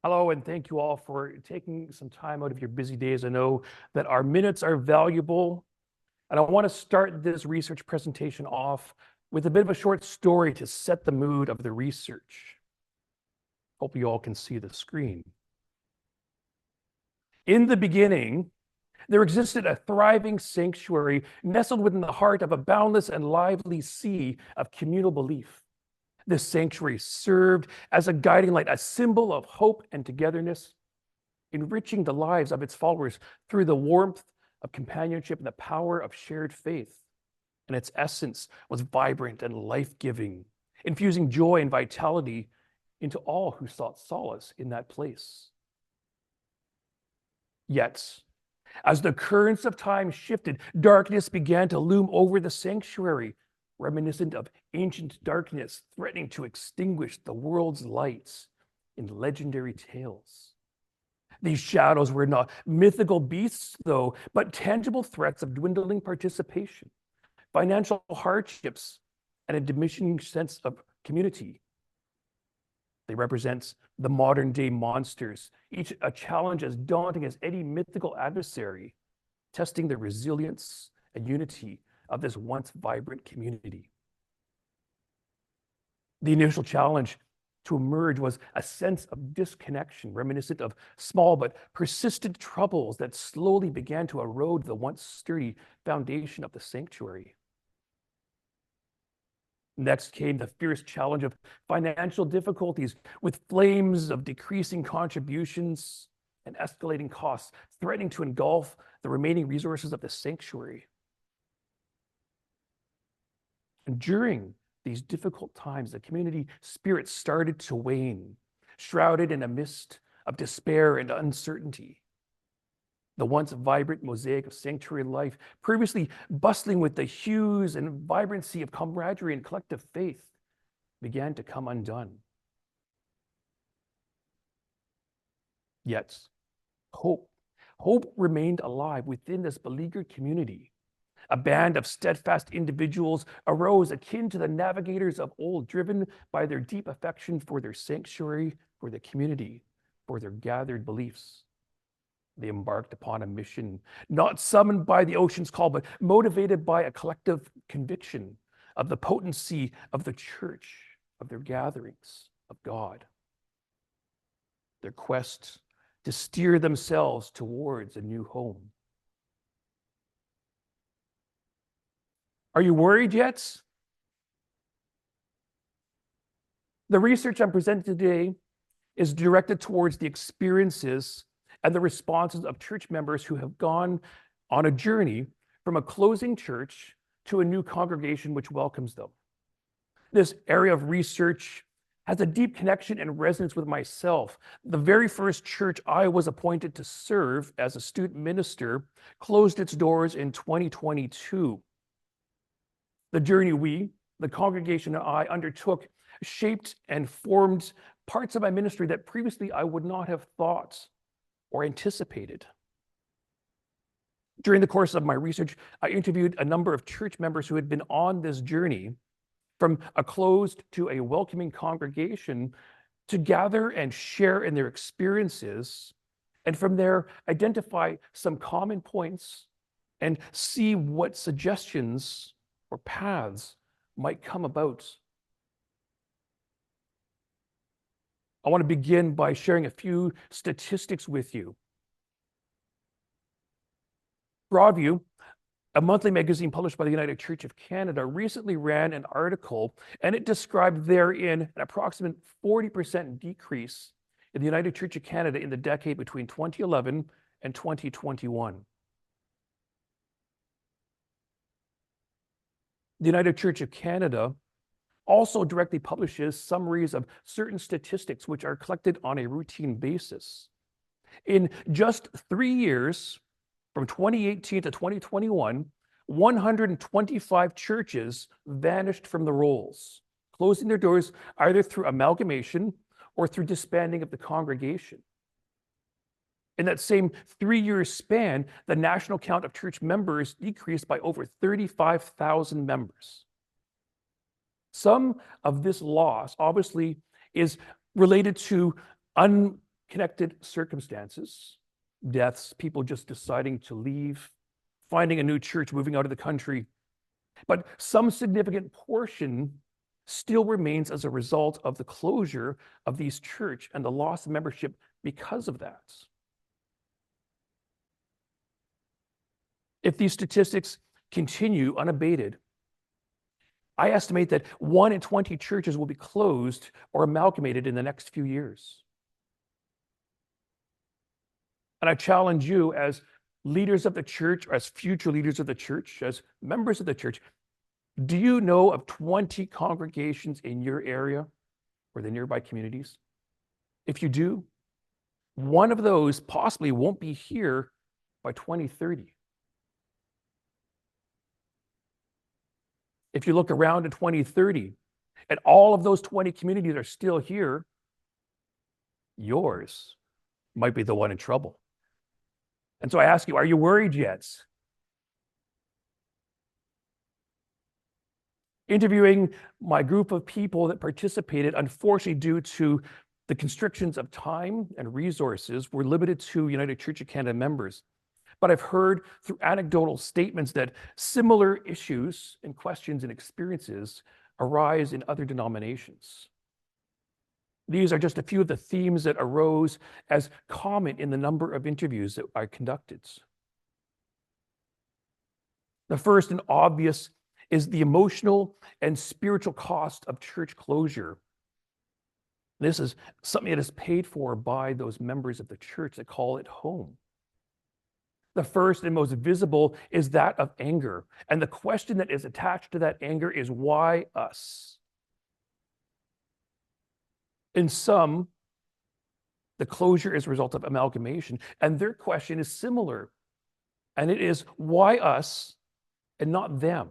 Hello, and thank you all for taking some time out of your busy days. I know that our minutes are valuable, and I want to start this research presentation off with a bit of a short story to set the mood of the research. Hope you all can see the screen. In the beginning, there existed a thriving sanctuary nestled within the heart of a boundless and lively sea of communal belief. This sanctuary served as a guiding light, a symbol of hope and togetherness, enriching the lives of its followers through the warmth of companionship and the power of shared faith. And its essence was vibrant and life-giving, infusing joy and vitality into all who sought solace in that place. Yet, as the currents of time shifted, darkness began to loom over the sanctuary, reminiscent of ancient darkness threatening to extinguish the world's lights in legendary tales. These shadows were not mythical beasts, though, but tangible threats of dwindling participation, financial hardships, and a diminishing sense of community. They represent the modern-day monsters, each a challenge as daunting as any mythical adversary, testing the resilience and unity of this once vibrant community. The initial challenge to emerge was a sense of disconnection, reminiscent of small but persistent troubles that slowly began to erode the once sturdy foundation of the sanctuary. Next came the fierce challenge of financial difficulties, with flames of decreasing contributions and escalating costs threatening to engulf the remaining resources of the sanctuary. And during these difficult times, the community spirit started to wane, shrouded in a mist of despair and uncertainty. The once vibrant mosaic of sanctuary life, previously bustling with the hues and vibrancy of camaraderie and collective faith, began to come undone. Yet, hope remained alive within this beleaguered community. A band of steadfast individuals arose akin to the navigators of old, driven by their deep affection for their sanctuary, for the community, for their gathered beliefs. They embarked upon a mission, not summoned by the ocean's call, but motivated by a collective conviction of the potency of the church, of their gatherings, of God. Their quest to steer themselves towards a new home. Are you worried yet? The research I'm presenting today is directed towards the experiences and the responses of church members who have gone on a journey from a closing church to a new congregation which welcomes them. This area of research has a deep connection and resonance with myself. The very first church I was appointed to serve as a student minister closed its doors in 2022. The journey we, the congregation and I, undertook shaped and formed parts of my ministry that previously I would not have thought or anticipated. During the course of my research, I interviewed a number of church members who had been on this journey from a closed to a welcoming congregation to gather and share in their experiences, and from there identify some common points and see what suggestions or paths might come about. I want to begin by sharing a few statistics with you. Broadview, a monthly magazine published by the United Church of Canada, recently ran an article, and it described therein an approximate 40% decrease in the United Church of Canada in the decade between 2011 and 2021. The United Church of Canada also directly publishes summaries of certain statistics which are collected on a routine basis. In just 3 years, from 2018 to 2021, 125 churches vanished from the rolls, closing their doors either through amalgamation or through disbanding of the congregation. In that same 3-year span, the national count of church members decreased by over 35,000 members. Some of this loss, obviously, is related to unexpected circumstances, deaths, people just deciding to leave, finding a new church, moving out of the country. But some significant portion still remains as a result of the closure of these church and the loss of membership because of that. If these statistics continue unabated, I estimate that 1 in 20 churches will be closed or amalgamated in the next few years. And I challenge you, as leaders of the church, as future leaders of the church, as members of the church, do you know of 20 congregations in your area or the nearby communities? If you do, one of those possibly won't be here by 2030. If you look around in 2030 and all of those 20 communities are still here, yours might be the one in trouble. And so I ask you, are you worried yet? Interviewing my group of people that participated, unfortunately, due to the constrictions of time and resources, were limited to United Church of Canada members. But I've heard through anecdotal statements that similar issues and questions and experiences arise in other denominations. These are just a few of the themes that arose as common in the number of interviews that I conducted. The first and obvious is the emotional and spiritual cost of church closure. This is something that is paid for by those members of the church that call it home. The first and most visible is that of anger. And the question that is attached to that anger is, why us? In some, the closure is a result of amalgamation, and their question is similar. And it is, why us and not them?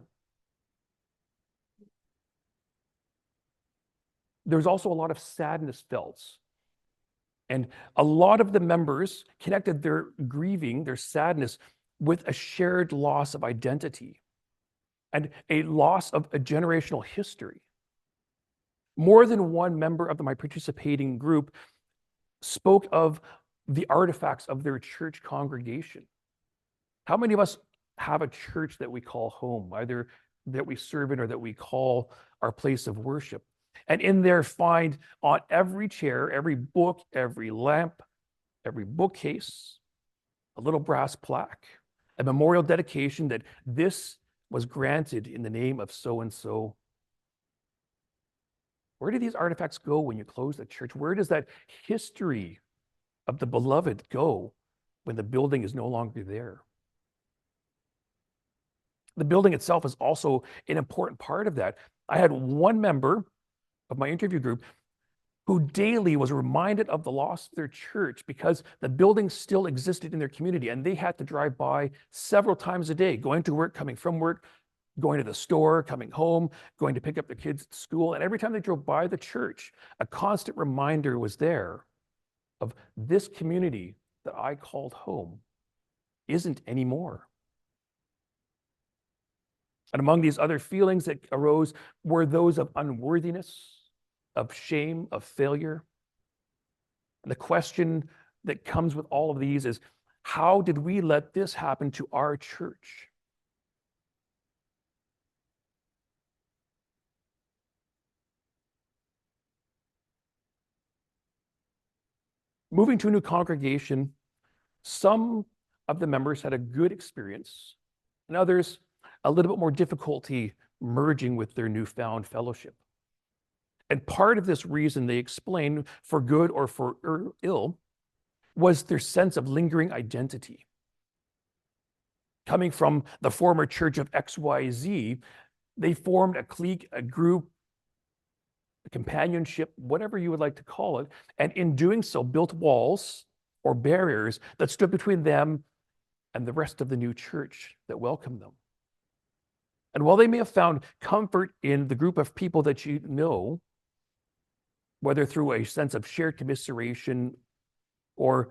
There's also a lot of sadness felt. And a lot of the members connected their grieving, their sadness, with a shared loss of identity and a loss of a generational history. More than one member of my participating group spoke of the artifacts of their church congregation. How many of us have a church that we call home, either that we serve in or that we call our place of worship? And in there find on every chair, every book, every lamp, every bookcase, a little brass plaque, a memorial dedication that this was granted in the name of so-and-so. Where do these artifacts go when you close the church? Where does that history of the beloved go when the building is no longer there? The building itself is also an important part of that. I had one member of my interview group who daily was reminded of the loss of their church because the building still existed in their community and they had to drive by several times a day, going to work, coming from work, going to the store, coming home, going to pick up their kids at school. And every time they drove by the church, a constant reminder was there of this community that I called home isn't anymore. And among these other feelings that arose were those of unworthiness, of shame, of failure. And the question that comes with all of these is, how did we let this happen to our church? Moving to a new congregation, some of the members had a good experience, and others a little bit more difficulty merging with their newfound fellowship. And part of this reason, they explained, for good or for ill, was their sense of lingering identity. Coming from the former church of XYZ, they formed a clique, a group, a companionship, whatever you would like to call it, and in doing so, built walls or barriers that stood between them and the rest of the new church that welcomed them. And while they may have found comfort in the group of people that you know, whether through a sense of shared commiseration or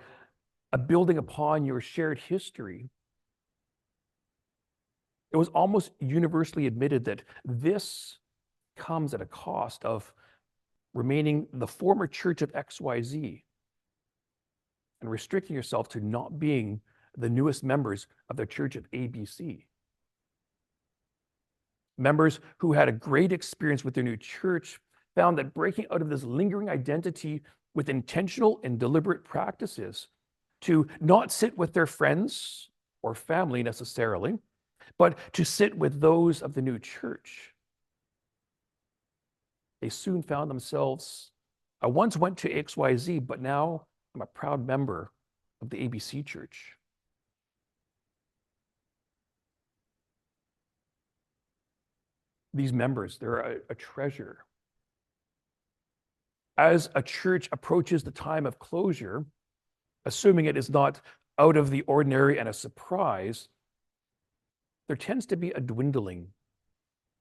a building upon your shared history, it was almost universally admitted that this comes at a cost of remaining the former church of XYZ and restricting yourself to not being the newest members of the Church of ABC. Members who had a great experience with their new church found that breaking out of this lingering identity with intentional and deliberate practices to not sit with their friends or family necessarily, but to sit with those of the new church. They soon found themselves, I once went to XYZ, but now I'm a proud member of the ABC Church. These members, they're a treasure. As a church approaches the time of closure, assuming it is not out of the ordinary and a surprise, there tends to be a dwindling.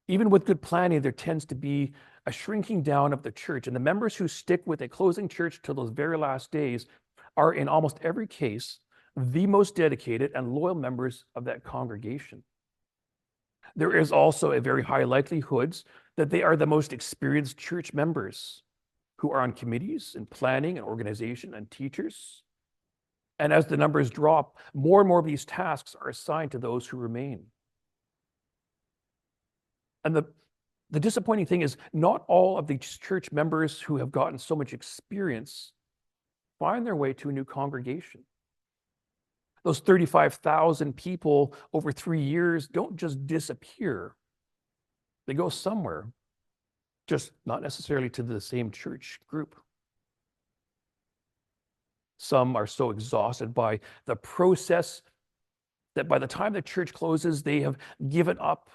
Even with good planning, there tends to be a shrinking down of the church. And the members who stick with a closing church till those very last days are, in almost every case, the most dedicated and loyal members of that congregation. There is also a very high likelihood that they are the most experienced church members who are on committees and planning and organization and teachers. And as the numbers drop, more and more of these tasks are assigned to those who remain. And the disappointing thing is not all of these church members who have gotten so much experience find their way to a new congregation. Those 35,000 people over 3 years don't just disappear. They go somewhere, just not necessarily to the same church group. Some are so exhausted by the process that by the time the church closes, they have given up,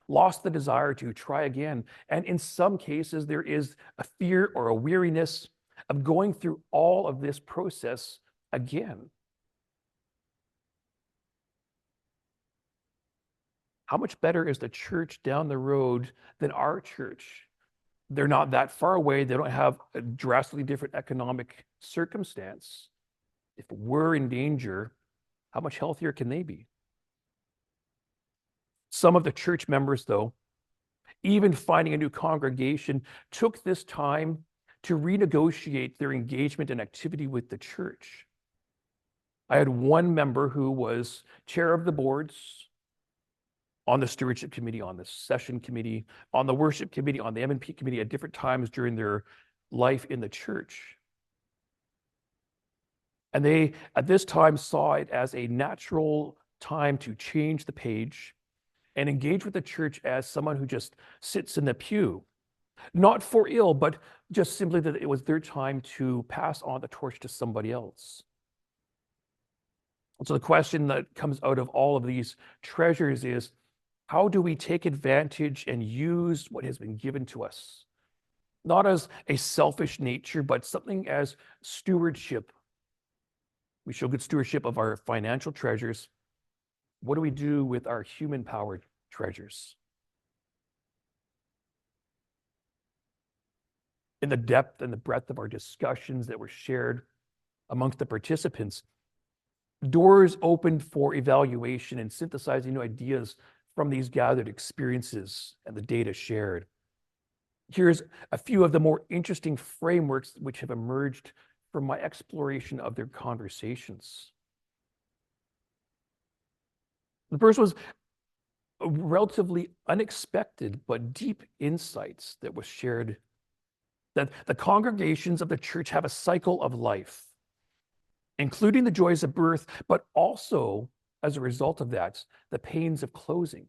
lost the desire to try again. And in some cases, there is a fear or a weariness of going through all of this process again. How much better is the church down the road than our church? They're not that far away. They don't have a drastically different economic circumstance. If we're in danger, how much healthier can they be? Some of the church members, though, even finding a new congregation, took this time to renegotiate their engagement and activity with the church. I had one member who was chair of the boards, on the stewardship committee, on the session committee, on the worship committee, on the M&P committee at different times during their life in the church. And they, at this time, saw it as a natural time to change the page and engage with the church as someone who just sits in the pew. Not for ill, but just simply that it was their time to pass on the torch to somebody else. So the question that comes out of all of these treasures is, how do we take advantage and use what has been given to us? Not as a selfish nature, but something as stewardship. We show good stewardship of our financial treasures. What do we do with our human-powered treasures? In the depth and the breadth of our discussions that were shared amongst the participants, doors opened for evaluation and synthesizing new ideas from these gathered experiences and the data shared. Here's a few of the more interesting frameworks which have emerged from my exploration of their conversations. The first was relatively unexpected but deep insights that was shared, that the congregations of the church have a cycle of life, including the joys of birth, but also, as a result of that, the pains of closing.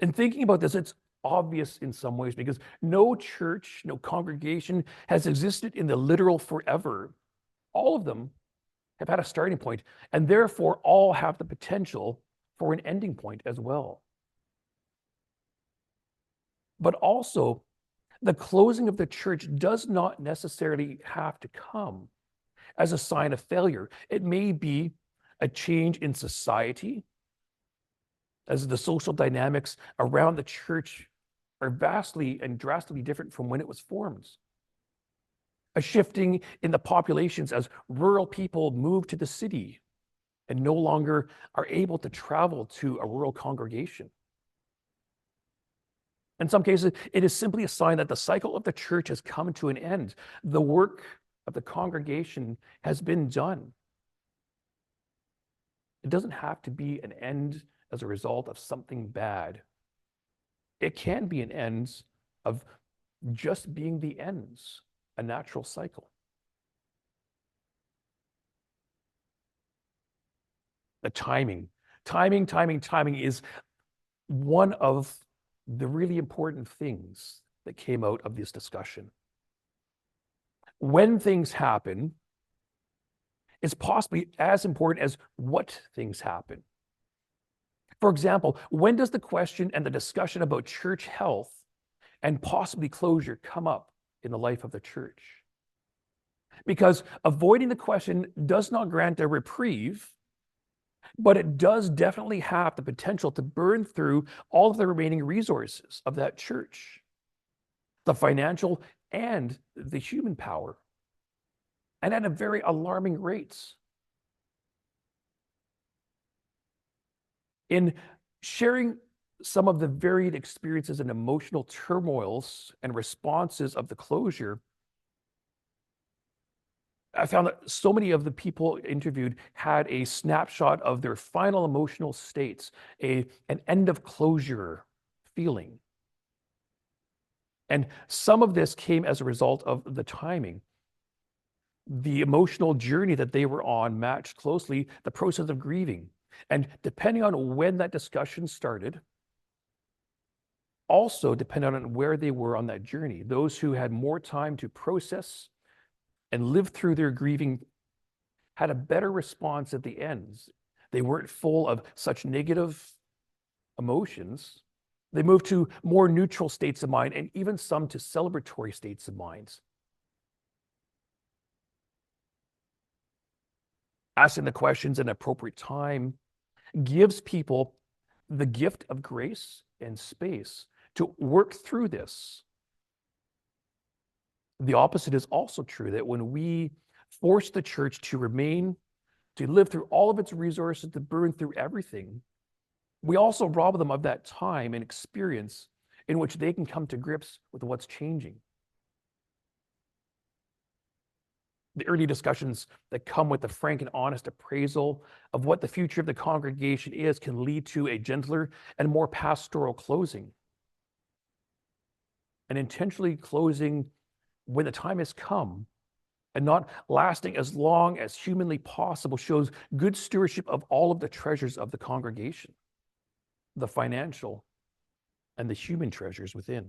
And thinking about this, it's obvious in some ways because no church, no congregation has existed in the literal forever. All of them have had a starting point, and therefore all have the potential for an ending point as well. But also, the closing of the church does not necessarily have to come as a sign of failure. It may be a change in society, as the social dynamics around the church are vastly and drastically different from when it was formed. A shifting in the populations as rural people move to the city and no longer are able to travel to a rural congregation. In some cases, it is simply a sign that the cycle of the church has come to an end. The work of the congregation has been done. It doesn't have to be an end as a result of something bad. It can be an end of just being the ends, a natural cycle. The timing is one of the really important things that came out of this discussion. When things happen is possibly as important as what things happen. For example, when does the question and the discussion about church health and possibly closure come up in the life of the church? Because avoiding the question does not grant a reprieve, but it does definitely have the potential to burn through all of the remaining resources of that church, the financial and the human power, and at a very alarming rates. In sharing some of the varied experiences and emotional turmoils and responses of the closure, I found that so many of the people interviewed had a snapshot of their final emotional states, an end of closure feeling. And some of this came as a result of the timing. The emotional journey that they were on matched closely the process of grieving. And depending on when that discussion started, also depended on where they were on that journey. Those who had more time to process and live through their grieving had a better response at the end. They weren't full of such negative emotions. They moved to more neutral states of mind, and even some to celebratory states of mind. Asking the questions in appropriate time gives people the gift of grace and space to work through this. The opposite is also true, that when we force the church to remain, to live through all of its resources, to burn through everything, we also rob them of that time and experience in which they can come to grips with what's changing. The early discussions that come with the frank and honest appraisal of what the future of the congregation is can lead to a gentler and more pastoral closing. And intentionally closing when the time has come and not lasting as long as humanly possible shows good stewardship of all of the treasures of the congregation, the financial and the human treasures within.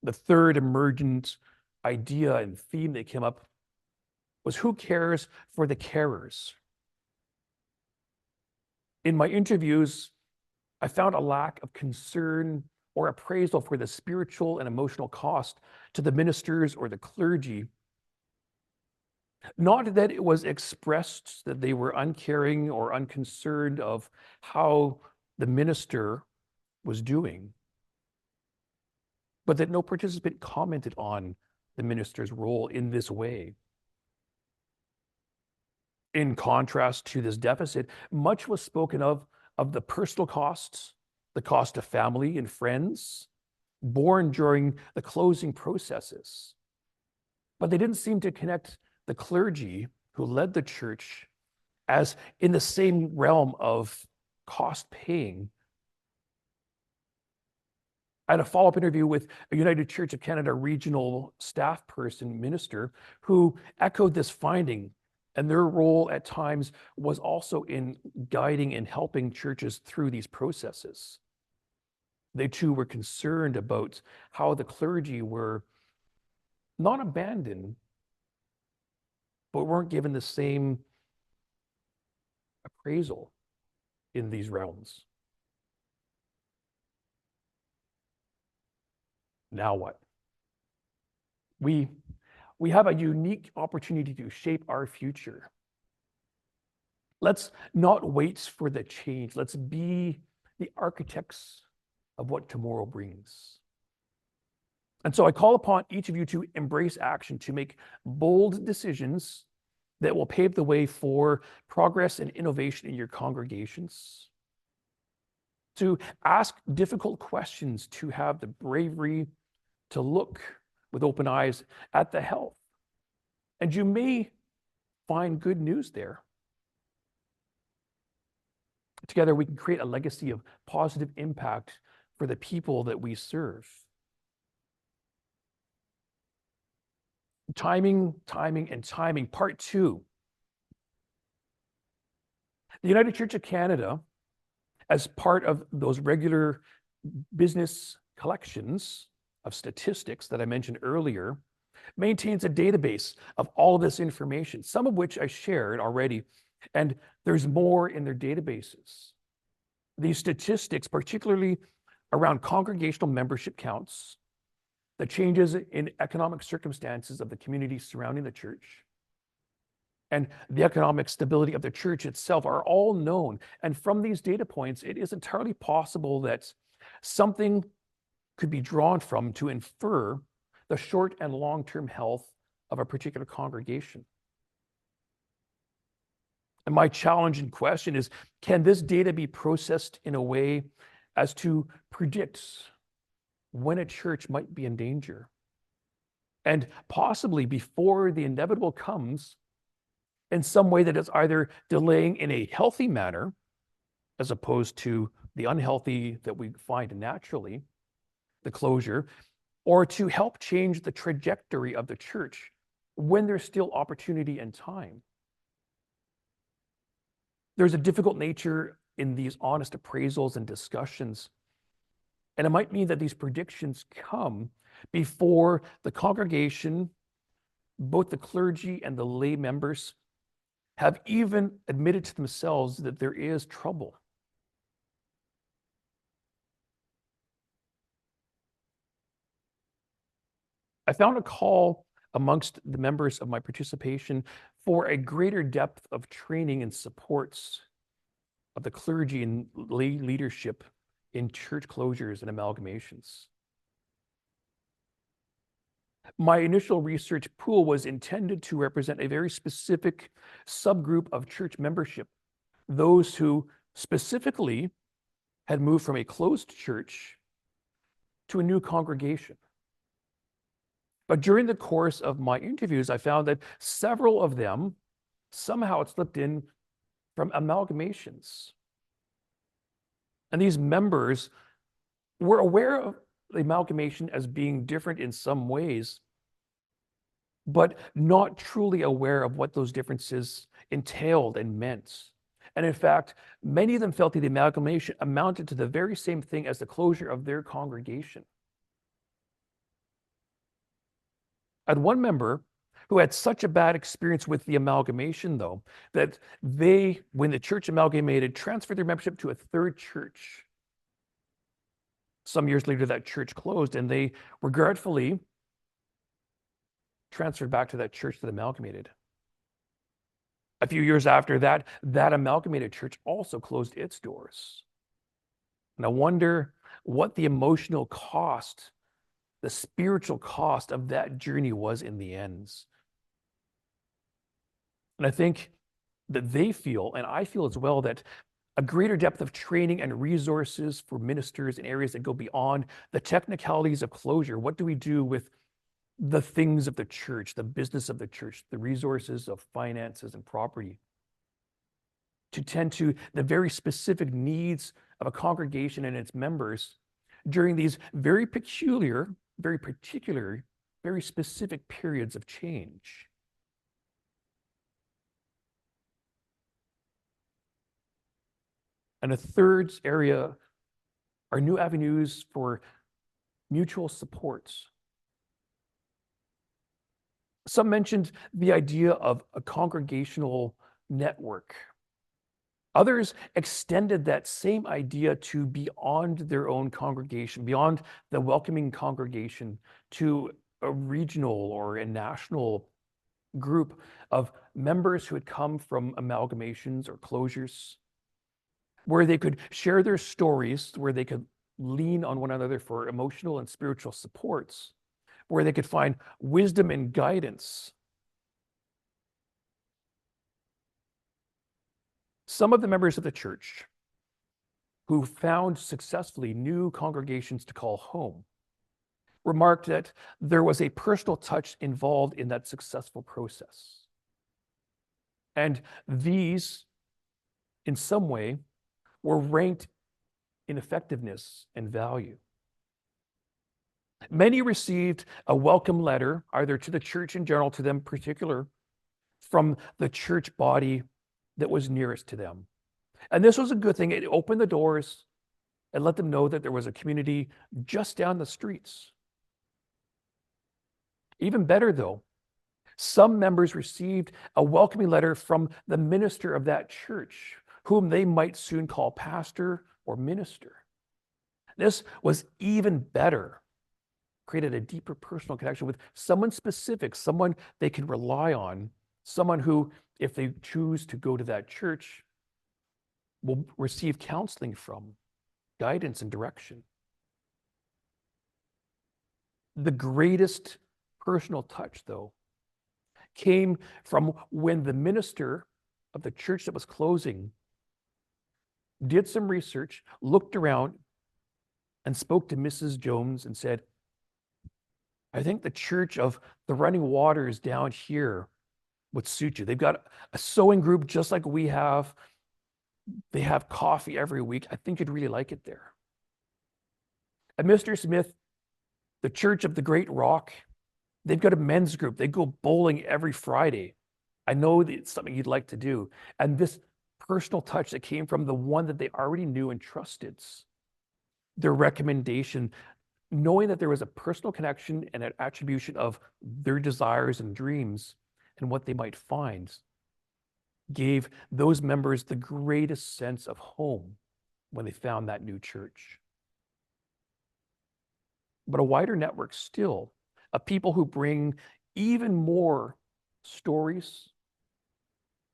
The third emergent idea and theme that came up was who cares for the carers? In my interviews, I found a lack of concern or appraisal for the spiritual and emotional cost to the ministers or the clergy. Not that it was expressed that they were uncaring or unconcerned of how the minister was doing, but that no participant commented on the minister's role in this way. In contrast to this deficit, much was spoken of the personal costs, the cost of family and friends, borne during the closing processes. But they didn't seem to connect the clergy who led the church as in the same realm of cost paying. I had a follow-up interview with a United Church of Canada regional staff person, minister, who echoed this finding, and their role at times was also in guiding and helping churches through these processes. They too were concerned about how the clergy were not abandoned, but weren't given the same appraisal in these realms. Now what? We have a unique opportunity to shape our future. Let's not wait for the change. Let's be the architects of what tomorrow brings. And so I call upon each of you to embrace action, to make bold decisions that will pave the way for progress and innovation in your congregations, to ask difficult questions, to have the bravery to look with open eyes at the health. And you may find good news there. Together, we can create a legacy of positive impact for the people that we serve. Timing, timing, and timing. Part 2. The United Church of Canada, as part of those regular business collections of statistics that I mentioned earlier, maintains a database of all of this information, some of which I shared already, and there's more in their databases. These statistics, particularly around congregational membership counts, the changes in economic circumstances of the community surrounding the church, and the economic stability of the church itself are all known. And from these data points, it is entirely possible that something could be drawn from to infer the short and long-term health of a particular congregation. And my challenge and question is, can this data be processed in a way as to predict when a church might be in danger? And possibly before the inevitable comes, in some way that is either delaying in a healthy manner, as opposed to the unhealthy that we find naturally, the closure, or to help change the trajectory of the church when there's still opportunity and time. There's a difficult nature in these honest appraisals and discussions, and it might mean that these predictions come before the congregation, both the clergy and the lay members, have even admitted to themselves that there is trouble. I found a call amongst the members of my participation for a greater depth of training and supports of the clergy and lay leadership in church closures and amalgamations. My initial research pool was intended to represent a very specific subgroup of church membership, those who specifically had moved from a closed church to a new congregation. But during the course of my interviews, I found that several of them somehow had slipped in from amalgamations. And these members were aware of the amalgamation as being different in some ways, but not truly aware of what those differences entailed and meant. And in fact, many of them felt that the amalgamation amounted to the very same thing as the closure of their congregation. I had one member who had such a bad experience with the amalgamation, though, that they, when the church amalgamated, transferred their membership to a third church. Some years later, that church closed, and they regretfully transferred back to that church that amalgamated. A few years after that, that amalgamated church also closed its doors. And I wonder what the emotional cost, the spiritual cost of that journey was in the end. And I think that they feel, and I feel as well, that a greater depth of training and resources for ministers in areas that go beyond the technicalities of closure. What do we do with the things of the church, the business of the church, the resources of finances and property, to tend to the very specific needs of a congregation and its members during these very peculiar, very particular, very specific periods of change? And a third area are new avenues for mutual supports. Some mentioned the idea of a congregational network. Others extended that same idea to beyond their own congregation, beyond the welcoming congregation, to a regional or a national group of members who had come from amalgamations or closures, where they could share their stories, where they could lean on one another for emotional and spiritual supports, where they could find wisdom and guidance. Some of the members of the church who found successfully new congregations to call home remarked that there was a personal touch involved in that successful process. And these, in some way, were ranked in effectiveness and value. Many received a welcome letter, either to the church in general, to them in particular, from the church body that was nearest to them. And this was a good thing. It opened the doors and let them know that there was a community just down the streets. Even better, though, some members received a welcoming letter from the minister of that church, whom they might soon call pastor or minister. This was even better, created a deeper personal connection with someone specific, someone they can rely on, someone who, if they choose to go to that church, will receive counseling from, guidance and direction. The greatest personal touch, though, came from when the minister of the church that was closing did some research, looked around, and spoke to Mrs. Jones and said, I think the church of the Running Waters down here would suit you. They've got a sewing group just like we have. They have coffee every week. I think you'd really like it there. At Mr. Smith, the Church of the Great Rock, they've got a men's group. They go bowling every Friday. I know that it's something you'd like to do. And this personal touch that came from the one that they already knew and trusted, their recommendation, knowing that there was a personal connection and an attribution of their desires and dreams and what they might find, gave those members the greatest sense of home when they found that new church. But a wider network still of people who bring even more stories,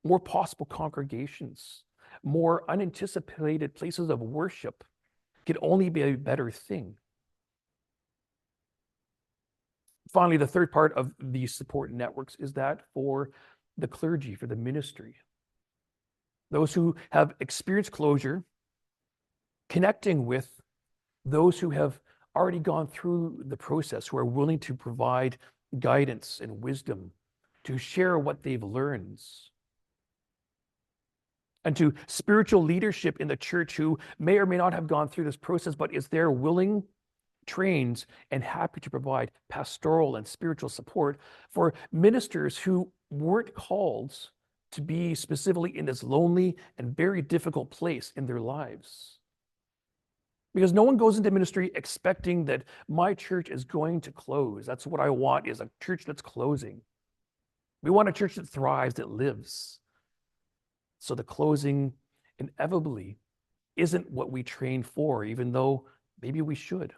more possible congregations, more unanticipated places of worship could only be a better thing. Finally, the third part of these support networks is that for the clergy, for the ministry. Those who have experienced closure, connecting with those who have already gone through the process, who are willing to provide guidance and wisdom, to share what they've learned. And to spiritual leadership in the church who may or may not have gone through this process, but is there willing, trained, and happy to provide pastoral and spiritual support for ministers who weren't called to be specifically in this lonely and very difficult place in their lives. Because no one goes into ministry expecting that my church is going to close. That's what I want, is a church that's closing. We want a church that thrives, that lives. So the closing inevitably isn't what we train for, even though maybe we should.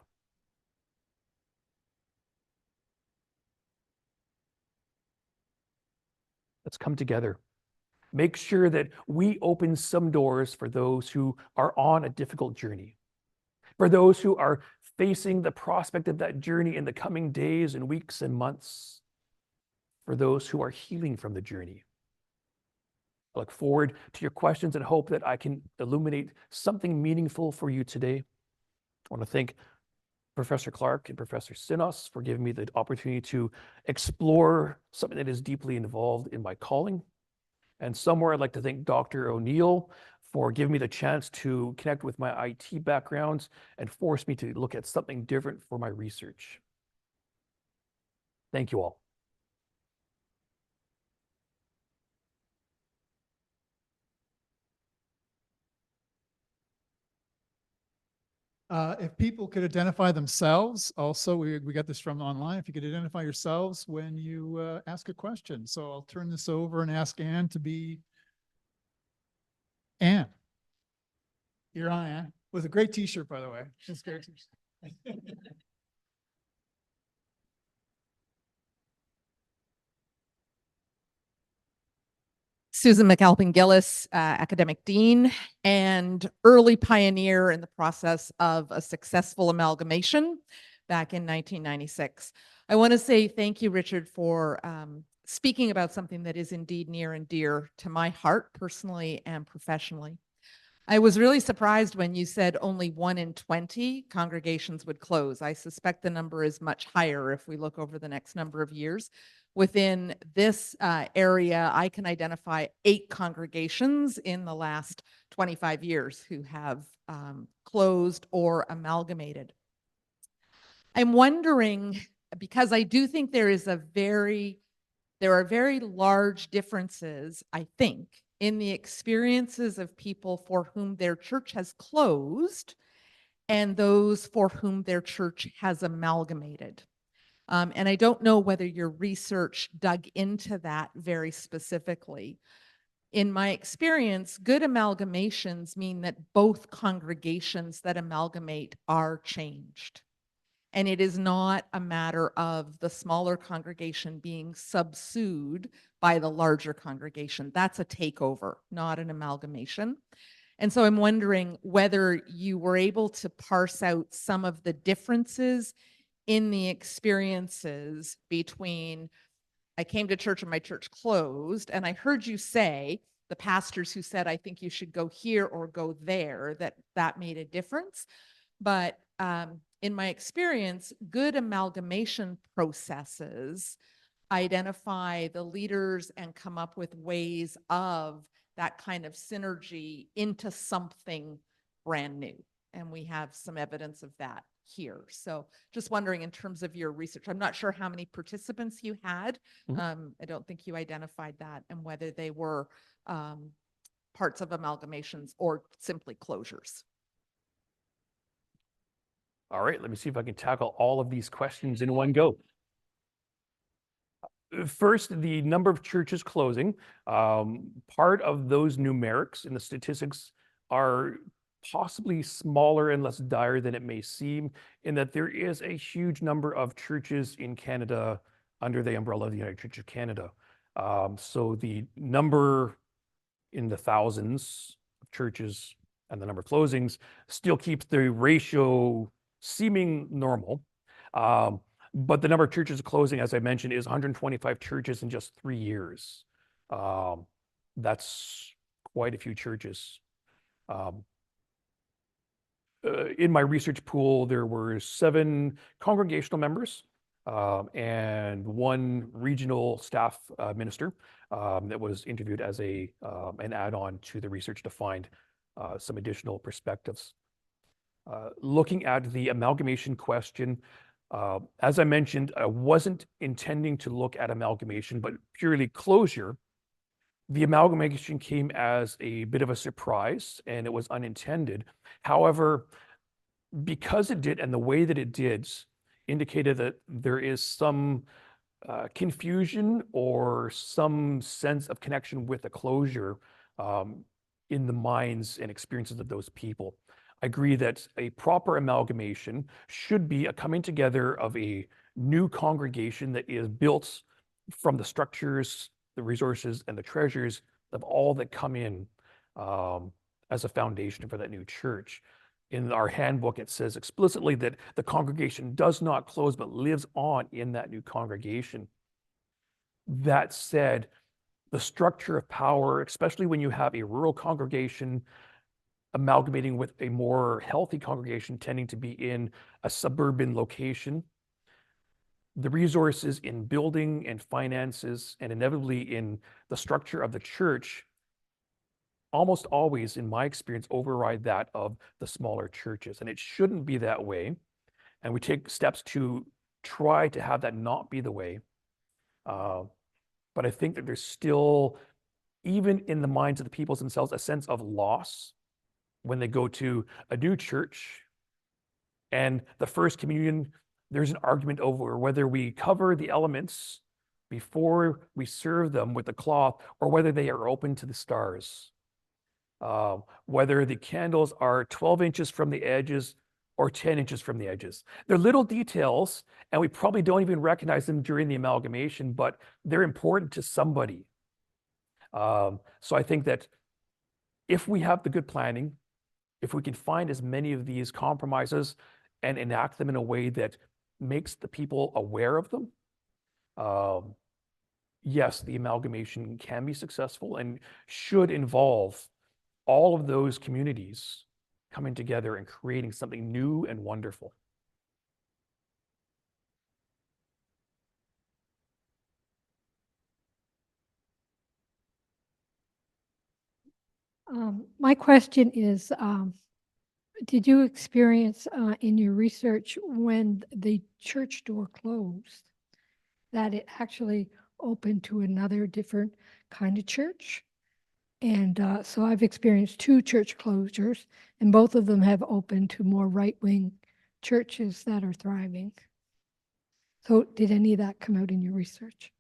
Let's come together. Make sure that we open some doors for those who are on a difficult journey, for those who are facing the prospect of that journey in the coming days and weeks and months, for those who are healing from the journey. I look forward to your questions and hope that I can illuminate something meaningful for you today. I want to thank Professor Clark and Professor Sinos for giving me the opportunity to explore something that is deeply involved in my calling. And somewhere I'd like to thank Dr. O'Neill for giving me the chance to connect with my IT background and force me to look at something different for my research. Thank you all. If people could identify themselves, also, we got this from online. If you could identify yourselves when you ask a question. So I'll turn this over and ask Anne to be Anne. You're on, Anne. With a great t-shirt, by the way. It's a great t-shirt. Susan McAlpin-Gillis, academic dean and early pioneer in the process of a successful amalgamation back in 1996. I want to say thank you, Richard, for speaking about something that is indeed near and dear to my heart, personally and professionally. I was really surprised when you said only 1 in 20 congregations would close. I suspect the number is much higher if we look over the next number of years. Within this area, I can identify 8 congregations in the last 25 years who have closed or amalgamated. I'm wondering, because I do think there are very large differences, I think, in the experiences of people for whom their church has closed and those for whom their church has amalgamated. And I don't know whether your research dug into that very specifically. In my experience, good amalgamations mean that both congregations that amalgamate are changed. And it is not a matter of the smaller congregation being subsued by the larger congregation. That's a takeover, not an amalgamation. And so I'm wondering whether you were able to parse out some of the differences in the experiences between I came to church and my church closed, and I heard you say, the pastors who said, I think you should go here or go there, that made a difference. But in my experience, good amalgamation processes identify the leaders and come up with ways of that kind of synergy into something brand new. And we have some evidence of that here. So just wondering, in terms of your research, I'm not sure how many participants you had. I don't think you identified that, and whether they were parts of amalgamations or simply closures. All right, let me see if I can tackle all of these questions in one go. First, the number of churches closing. Part of those numerics in the statistics are possibly smaller and less dire than it may seem, in that there is a huge number of churches in Canada under the umbrella of the United Church of Canada. So the number in the thousands of churches and the number of closings still keeps the ratio seeming normal. But the number of churches closing, as I mentioned, is 125 churches in just 3 years. That's quite a few churches. In my research pool, there were 7 congregational members and 1 regional staff minister that was interviewed as an add-on to the research to find some additional perspectives. Looking at the amalgamation question, as I mentioned, I wasn't intending to look at amalgamation, but purely closure. The amalgamation came as a bit of a surprise, and it was unintended. However, because it did, and the way that it did, indicated that there is some confusion or some sense of connection with the closure in the minds and experiences of those people. I agree that a proper amalgamation should be a coming together of a new congregation that is built from the structures, the resources, and the treasures of all that come in as a foundation for that new church. In our handbook, it says explicitly that the congregation does not close, but lives on in that new congregation. That said, the structure of power, especially when you have a rural congregation amalgamating with a more healthy congregation tending to be in a suburban location, the resources in building and finances, and inevitably in the structure of the church, almost always, in my experience, override that of the smaller churches. And it shouldn't be that way. And we take steps to try to have that not be the way. But I think that there's still, even in the minds of the people themselves, a sense of loss when they go to a new church. And the first communion, there's an argument over whether we cover the elements before we serve them with the cloth, or whether they are open to the stars. Whether the candles are 12 inches from the edges or 10 inches from the edges. They're little details, and we probably don't even recognize them during the amalgamation, but they're important to somebody. So I think that if we have the good planning, if we can find as many of these compromises and enact them in a way that makes the people aware of them, yes, the amalgamation can be successful and should involve all of those communities coming together and creating something new and wonderful. My question is, did you experience in your research when the church door closed that it actually opened to another different kind of church? And so I've experienced 2 church closures, and both of them have opened to more right-wing churches that are thriving. So did any of that come out in your research?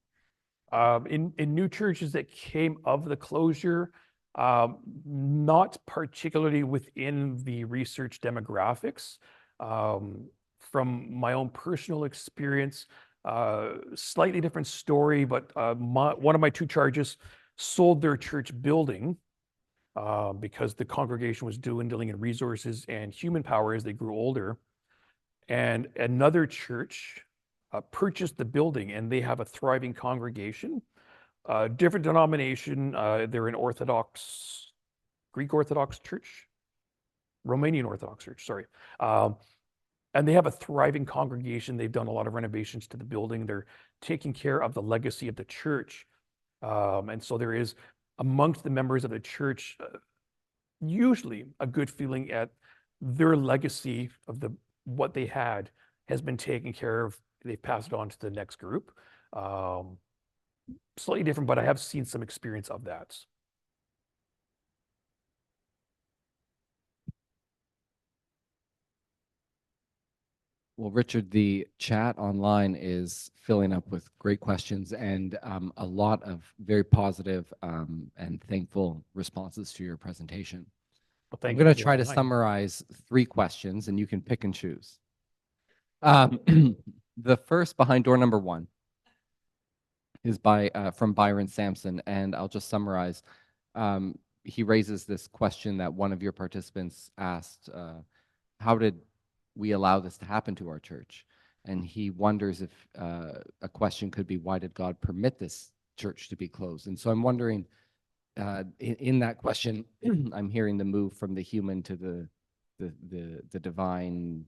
In new churches that came of the closure, not particularly within the research demographics. From my own personal experience, slightly different story, but one of my 2 charges sold their church building because the congregation was dwindling in resources and human power as they grew older. And another church purchased the building, and they have a thriving congregation. Different denomination. They're an Orthodox, Greek Orthodox church, Romanian Orthodox church, sorry. And they have a thriving congregation. They've done a lot of renovations to the building. They're taking care of the legacy of the church. And so there is, amongst the members of the church, usually a good feeling at their legacy of what they had has been taken care of. They've passed it on to the next group. Slightly different, but I have seen some experience of that. Well, Richard, the chat online is filling up with great questions and a lot of very positive and thankful responses to your presentation. Well, thank I'm you going for to try to your time. summarize 3 questions, and you can pick and choose. The first, behind door number 1, is from Byron Sampson, and I'll just summarize. He raises this question that one of your participants asked, how did we allow this to happen to our church? And he wonders if a question could be, why did God permit this church to be closed? And so I'm wondering, in that question, I'm hearing the move from the human to the divine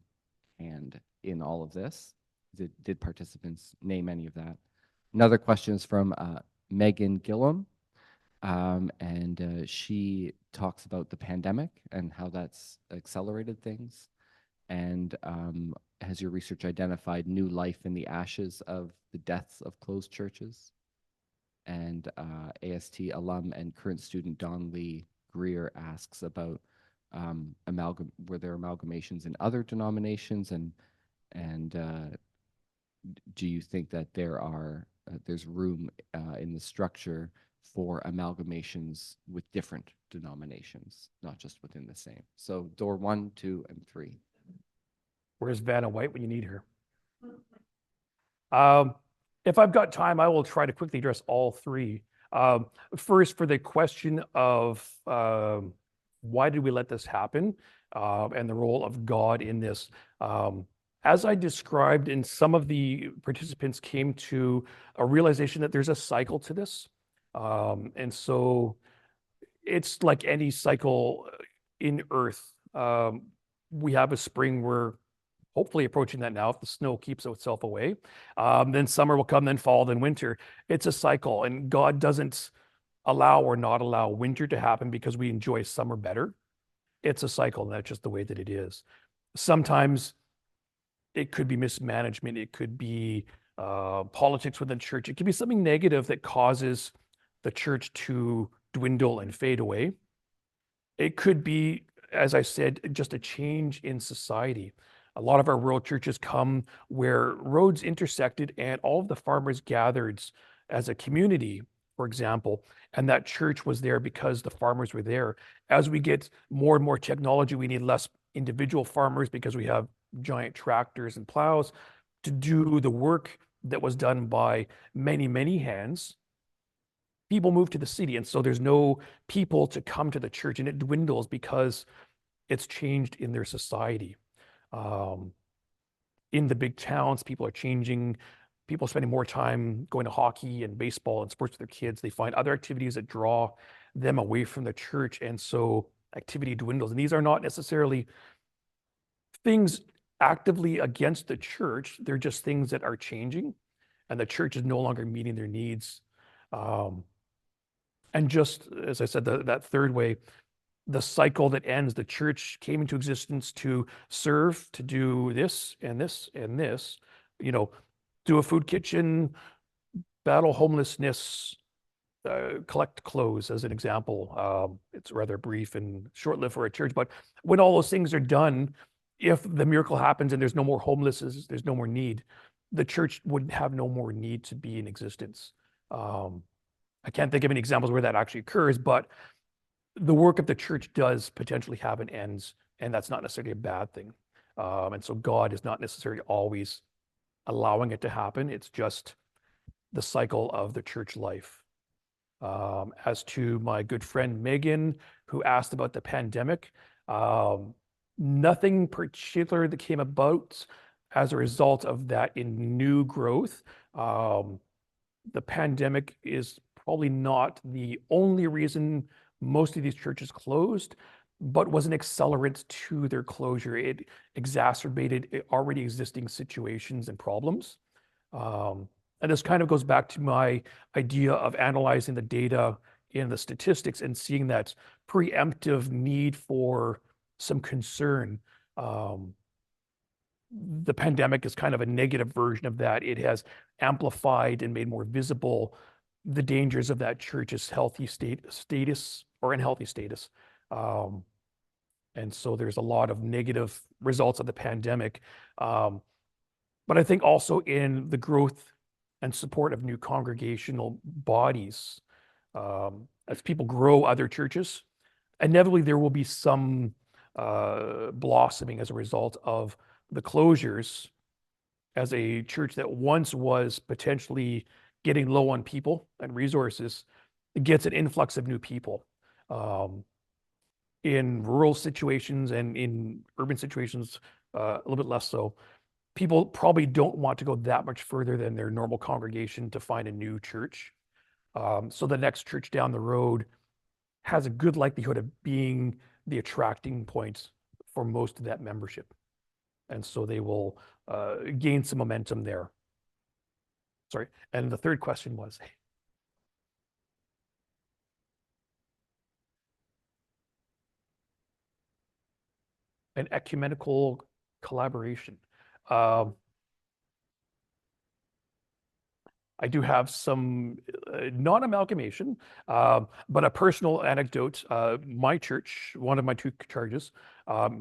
hand in all of this. Did participants name any of that? Another question is from Megan Gillum, and she talks about the pandemic and how that's accelerated things. And has your research identified new life in the ashes of the deaths of closed churches? And AST alum and current student Don Lee Greer asks about were there amalgamations in other denominations, and do you think that there's room in the structure for amalgamations with different denominations, not just within the same? So door 1, 2, and 3. Where's Vanna White when you need her? If I've got time, I will try to quickly address all 3. First, for the question of why did we let this happen, and the role of God in this. As I described, and some of the participants came to a realization that there's a cycle to this. And so it's like any cycle in Earth. We have a spring, we're hopefully approaching that now if the snow keeps itself away. Then summer will come, then fall, then winter. It's a cycle, and God doesn't allow or not allow winter to happen because we enjoy summer better. It's a cycle, and that's just the way that it is. Sometimes it could be mismanagement, it could be politics within the church, it could be something negative that causes the church to dwindle and fade away. It could be, as I said, just a change in society. A lot of our rural churches come where roads intersected and all of the farmers gathered as a community, for example, and that church was there because the farmers were there. As we get more and more technology, we need less individual farmers because we have giant tractors and plows to do the work that was done by many, many hands. People move to the city, and so there's no people to come to the church, and it dwindles because it's changed in their society. In the big towns, people are changing. People are spending more time going to hockey and baseball and sports with their kids. They find other activities that draw them away from the church. And so activity dwindles. And these are not necessarily things actively against the church. They're just things that are changing, and the church is no longer meeting their needs. And just as I said, that third way, the cycle that ends, the church came into existence to serve, to do this and this and this, do a food kitchen, battle homelessness, collect clothes as an example. It's rather brief and short-lived for a church, but when all those things are done, if the miracle happens and there's no more homelessness, there's no more need, the church would have no more need to be in existence. I can't think of any examples where that actually occurs, but the work of the church does potentially have an end, and that's not necessarily a bad thing. And so God is not necessarily always allowing it to happen. It's just the cycle of the church life. As to my good friend Megan, who asked about the pandemic, nothing particular that came about as a result of that in new growth. The pandemic is probably not the only reason most of these churches closed, but was an accelerant to their closure. It exacerbated already existing situations and problems. And this kind of goes back to my idea of analyzing the data in the statistics and seeing that preemptive need for some concern. The pandemic is kind of a negative version of that. It has amplified and made more visible the dangers of that church's healthy status or unhealthy status. And so there's a lot of negative results of the pandemic. But I think also in the growth and support of new congregational bodies, as people grow other churches, inevitably there will be some blossoming as a result of the closures, as a church that once was potentially getting low on people and resources, it gets an influx of new people. In rural situations and in urban situations, a little bit less so. People probably don't want to go that much further than their normal congregation to find a new church. So the next church down the road has a good likelihood of being the attracting point for most of that membership. And so they will gain some momentum there. Sorry. And the third question was? An ecumenical collaboration. I do have some non-amalgamation, but a personal anecdote. My church, one of my two charges,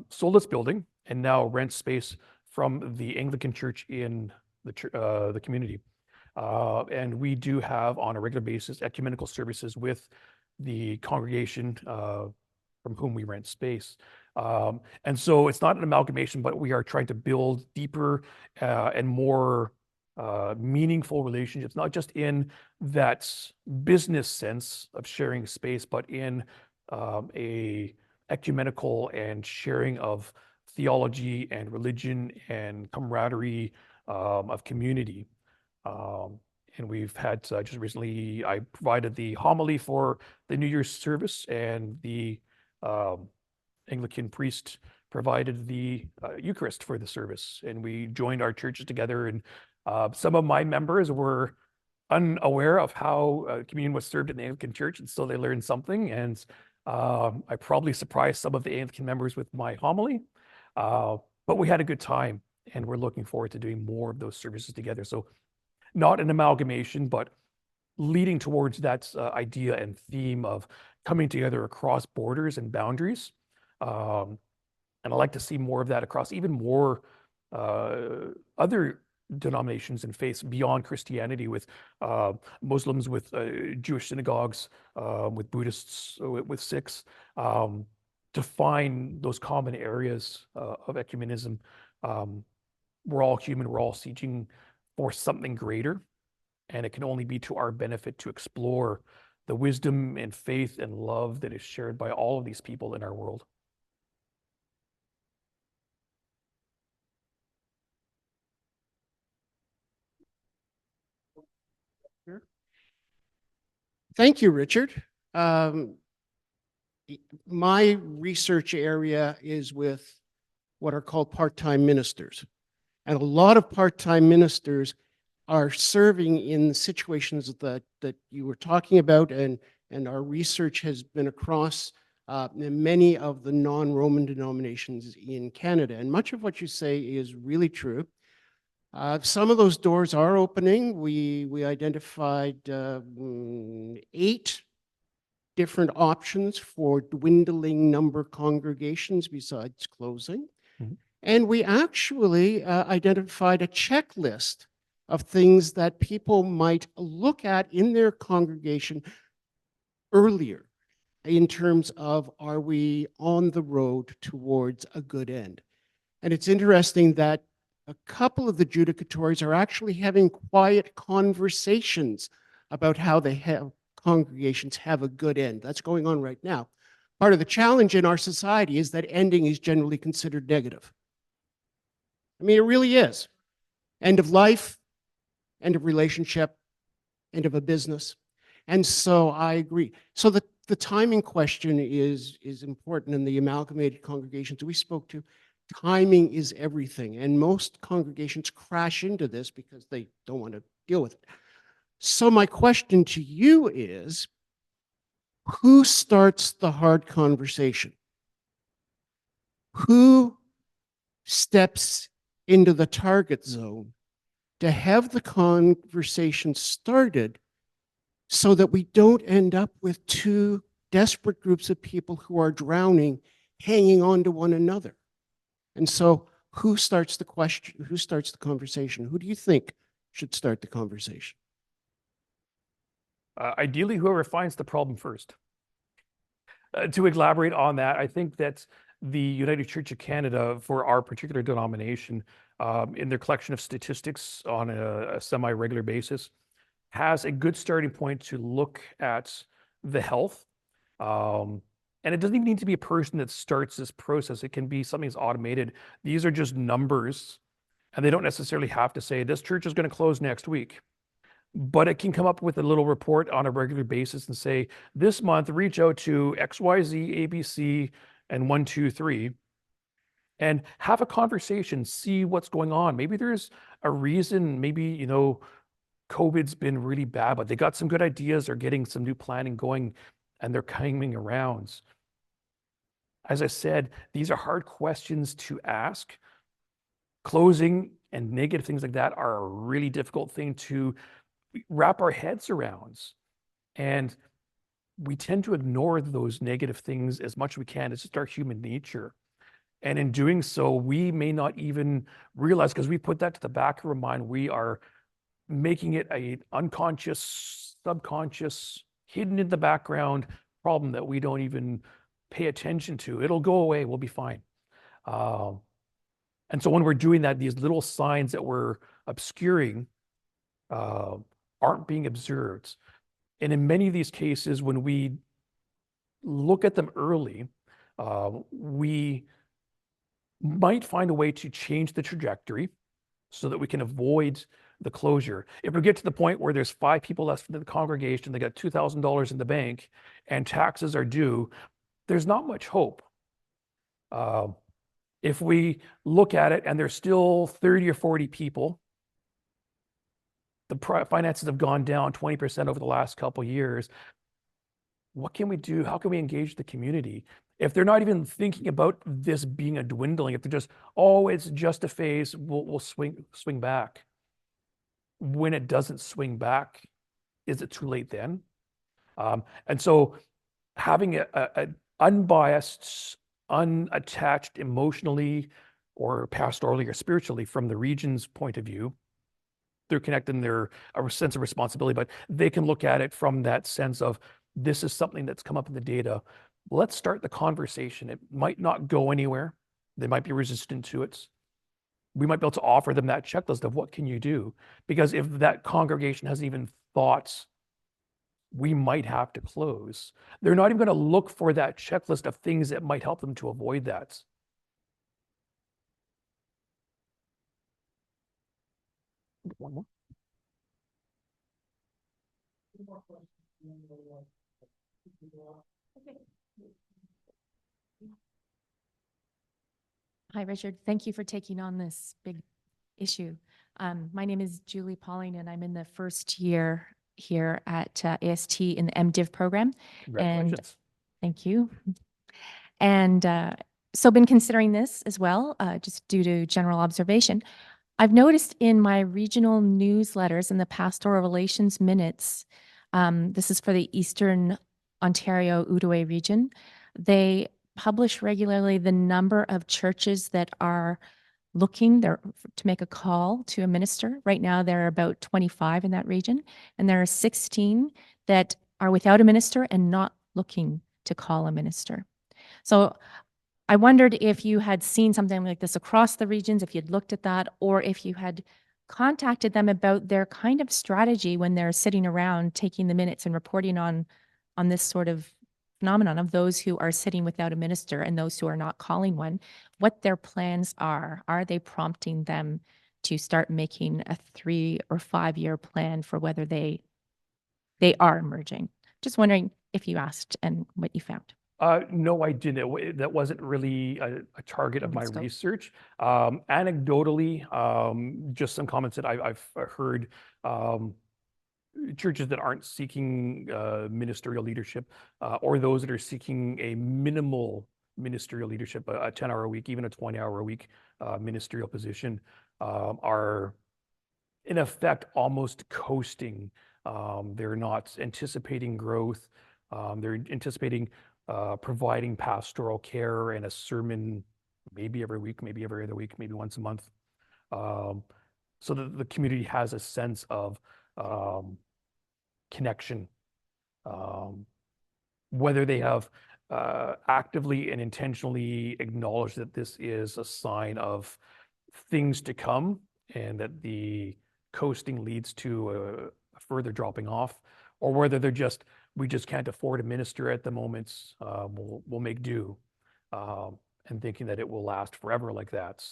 sold its building and now rents space from the Anglican church in the community. And we do have on a regular basis ecumenical services with the congregation from whom we rent space. And so it's not an amalgamation, but we are trying to build deeper and more meaningful relationships, not just in that business sense of sharing space, but in a ecumenical and sharing of theology and religion and camaraderie of community. And we've had just recently, I provided the homily for the New Year's service, and the Anglican priest provided the Eucharist for the service. And we joined our churches together, and some of my members were unaware of how communion was served in the Anglican church, and so they learned something. And I probably surprised some of the Anglican members with my homily, but we had a good time, and we're looking forward to doing more of those services together. So not an amalgamation, but leading towards that idea and theme of coming together across borders and boundaries. And I'd like to see more of that across even more other denominations and faiths beyond Christianity, with Muslims, with Jewish synagogues, with Buddhists, with Sikhs, to find those common areas of ecumenism. We're all human, we're all seeking for something greater, and it can only be to our benefit to explore the wisdom and faith and love that is shared by all of these people in our world. Thank you, Richard. my research area is with what are called part-time ministers. And a lot of part-time ministers are serving in situations that you were talking about, and our research has been across many of the non-Roman denominations in Canada. And much of what you say is really true. Some of those doors are opening. We identified 8 different options for dwindling number congregations besides closing. Mhm. And we actually identified a checklist of things that people might look at in their congregation earlier in terms of, are we on the road towards a good end? And it's interesting that a couple of the judicatories are actually having quiet conversations about how they have congregations have a good end. That's going on right now. Part of the challenge in our society is that ending is generally considered negative. I mean, it really is. End of life, end of relationship, end of a business. And so I agree. So the timing question is important in the amalgamated congregations we spoke to. Timing is everything. And most congregations crash into this because they don't want to deal with it. So my question to you is, who starts the hard conversation? Who steps into the target zone to have the conversation started so that we don't end up with 2 desperate groups of people who are drowning, hanging on to one another? And so who starts the question? Who starts the conversation? Who do you think should start the conversation? Ideally, whoever finds the problem first. To elaborate on that, I think that the United Church of Canada, for our particular denomination, in their collection of statistics on a semi-regular basis, has a good starting point to look at the health. And it doesn't even need to be a person that starts this process. It can be something that's automated. These are just numbers, and they don't necessarily have to say this church is going to close next week. But it can come up with a little report on a regular basis and say, this month, reach out to XYZ, ABC, and 1, 2, 3, and have a conversation, see what's going on. Maybe there's a reason, maybe, COVID's been really bad, but they got some good ideas, they're getting some new planning going, and they're coming around. As I said, these are hard questions to ask. Closing and negative things like that are a really difficult thing to wrap our heads around. And we tend to ignore those negative things as much as we can. It's just our human nature. And in doing so, we may not even realize, because we put that to the back of our mind, we are making it an unconscious, subconscious, hidden in the background problem that we don't even pay attention to. It'll go away, we'll be fine. And so when we're doing that, these little signs that we're obscuring aren't being observed. And in many of these cases, when we look at them early, we might find a way to change the trajectory so that we can avoid the closure. If we get to the point where there's 5 people left in the congregation, they got $2,000 in the bank, and taxes are due, there's not much hope. If we look at it and there's still 30 or 40 people, the finances have gone down 20% over the last couple of years. What can we do? How can we engage the community? If they're not even thinking about this being a dwindling, if they're just, oh, it's just a phase, we'll swing back. When it doesn't swing back, is it too late then? And so having an unbiased, unattached emotionally or pastorally or spiritually from the region's point of view, they're connected in their sense of responsibility, but they can look at it from that sense of, this is something that's come up in the data. Let's start the conversation. It might not go anywhere. They might be resistant to it. We might be able to offer them that checklist of what can you do? Because if that congregation hasn't even thought we might have to close, they're not even going to look for that checklist of things that might help them to avoid that. One more. Hi, Richard. Thank you for taking on this big issue. My name is Julie Pauling, and I'm in the first year here at AST in the MDiv program. Congratulations. Thank you. And so been considering this as well, just due to general observation. I've noticed in my regional newsletters in the pastoral relations minutes, this is for the Eastern Ontario Outaouais region, they publish regularly the number of churches that are looking there to make a call to a minister. Right now, there are about 25 in that region, and there are 16 that are without a minister and not looking to call a minister. So I wondered if you had seen something like this across the regions, if you'd looked at that, or if you had contacted them about their kind of strategy when they're sitting around taking the minutes and reporting on this sort of phenomenon of those who are sitting without a minister and those who are not calling one, what their plans are. Are they prompting them to start making a 3 or 5 year plan for whether they are emerging? Just wondering if you asked and what you found. No, I didn't. That wasn't really a target of my Scope. research. Anecdotally, just some comments that I've heard. Churches that aren't seeking ministerial leadership, or those that are seeking a minimal ministerial leadership, a 10-hour a week, even a 20-hour a week ministerial position, are in effect almost coasting. They're not anticipating growth. They're anticipating providing pastoral care and a sermon maybe every week, maybe every other week, maybe once a month. So that the community has a sense of connection. Whether they have actively and intentionally acknowledged that this is a sign of things to come and that the coasting leads to a further dropping off, or whether they're just, we just can't afford a minister at the moment, we'll make do, and thinking that it will last forever like that.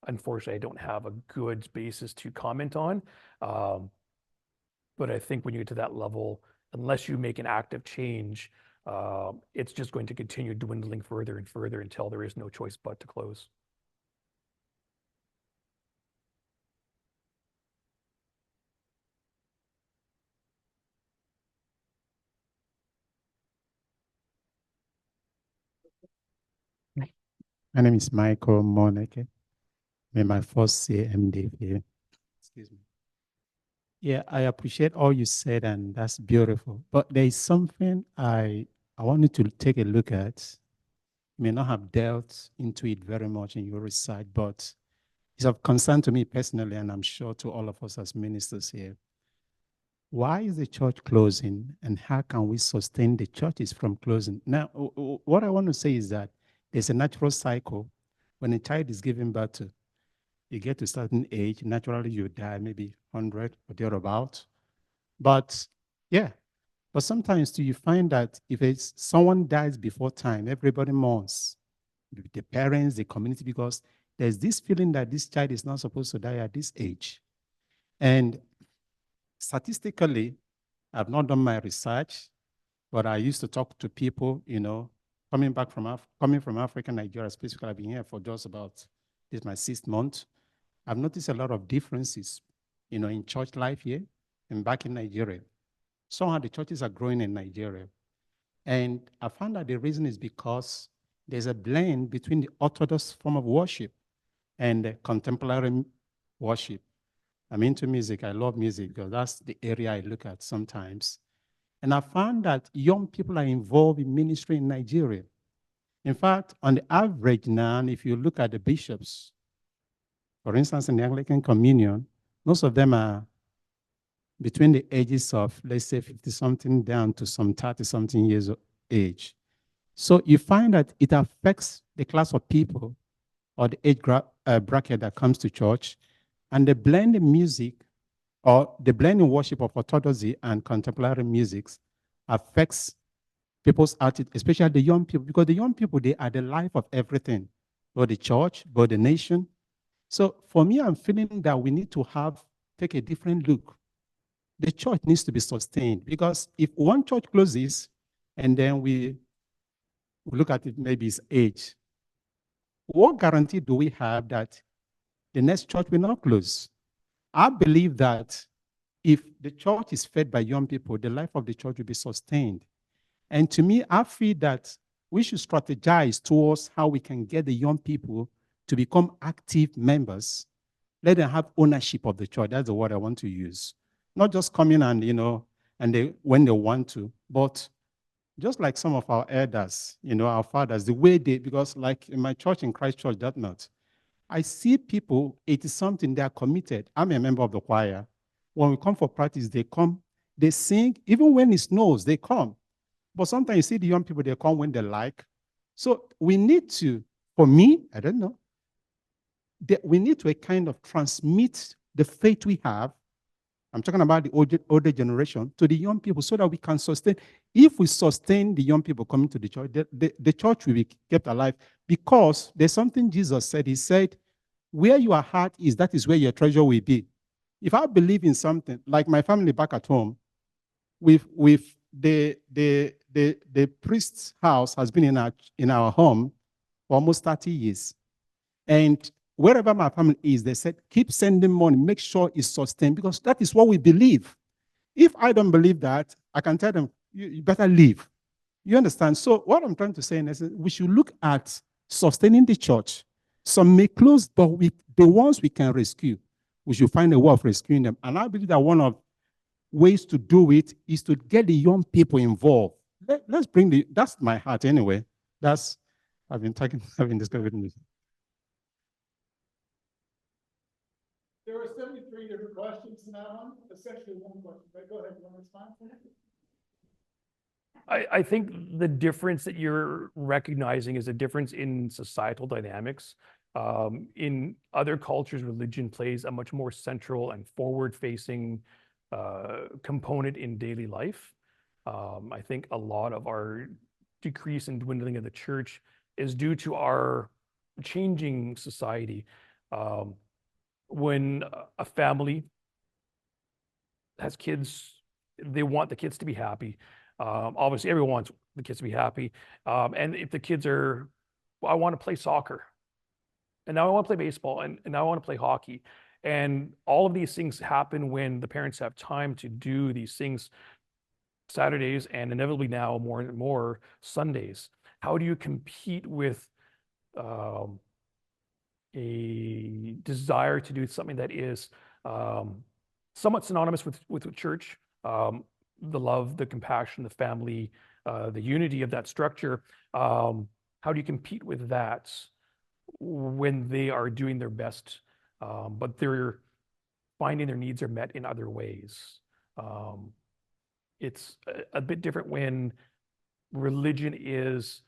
Unfortunately, I don't have a good basis to comment on. But I think when you get to that level, unless you make an active change, it's just going to continue dwindling further and further until there is no choice but to close. My name is Michael Moneke. I'm my first CMD here. Excuse me. Yeah, I appreciate all you said, and that's beautiful. But there is something I wanted to take a look at. You may not have delved into it very much in your research, but it's of concern to me personally, and I'm sure to all of us as ministers here. Why is the church closing, and how can we sustain the churches from closing? Now, what I want to say is that there's a natural cycle. When a child is given birth to, you get to a certain age, naturally you die, maybe 100 or thereabout. But yeah, but sometimes do you find that if someone dies before time, everybody mourns, the parents, the community, because there's this feeling that this child is not supposed to die at this age. And statistically, I've not done my research, but I used to talk to people, coming from Africa, Nigeria, specifically. I've been here for just about, this is my 6th month. I've noticed a lot of differences, in church life here and back in Nigeria. Somehow the churches are growing in Nigeria. And I found that the reason is because there's a blend between the Orthodox form of worship and the contemporary worship. I'm into music. I love music because that's the area I look at sometimes. And I found that young people are involved in ministry in Nigeria. In fact, on the average now, if you look at the bishops, for instance, in the Anglican Communion, most of them are between the ages of, let's say, 50-something down to some 30-something years of age. So you find that it affects the class of people or the age bracket that comes to church, and the blend in music or the blend in worship of orthodoxy and contemporary music affects people's attitude, especially the young people, because the young people, they are the life of everything, both the church, both the nation. So for me, I'm feeling that we need to take a different look. The church needs to be sustained, because if one church closes, and then we look at it, maybe his age. What guarantee do we have that the next church will not close? I believe that if the church is fed by young people, the life of the church will be sustained. And to me, I feel that we should strategize towards how we can get the young people to become active members. Let them have ownership of the church. That's the word I want to use. Not just come in and, when they want to, but just like some of our elders, our fathers, the way they, because like in my church in Christ Church, that not, I see people, it is something they are committed. I'm a member of the choir. When we come for practice, they come, they sing, even when it snows, they come. But sometimes you see the young people, they come when they like. So we need to, for me, I don't know, we need to kind of transmit the faith we have. I'm talking about the older generation to the young people so that we can sustain. If we sustain the young people coming to the church, the church will be kept alive, because there's something Jesus said. He said, where your heart is, that is where your treasure will be. If I believe in something, like my family back at home, with the priest's house has been in our home for almost 30 years. And wherever my family is, they said, keep sending money, make sure it's sustained, because that is what we believe. If I don't believe that, I can tell them, you better leave. You understand? So what I'm trying to say is we should look at sustaining the church. Some may close, but the ones we can rescue, we should find a way of rescuing them. And I believe that one of ways to do it is to get the young people involved. Let's bring that's my heart anyway. I've been discussing with me. There were 73 different questions in that one. Essentially one question. Right? Go ahead. You want to respond? I think the difference that you're recognizing is a difference in societal dynamics. In other cultures, religion plays a much more central and forward-facing component in daily life. I think a lot of our decrease and dwindling of the church is due to our changing society. When a family has kids, they want the kids to be happy. Obviously, everyone wants the kids to be happy. And if the kids are, well, I want to play soccer, and now I want to play baseball, and now I want to play hockey. And all of these things happen when the parents have time to do these things Saturdays, and inevitably now more and more Sundays. How do you compete with a desire to do something that is somewhat synonymous with church, the love, the compassion, the family, the unity of that structure? How do you compete with that when they are doing their best, but they're finding their needs are met in other ways? It's a bit different when religion is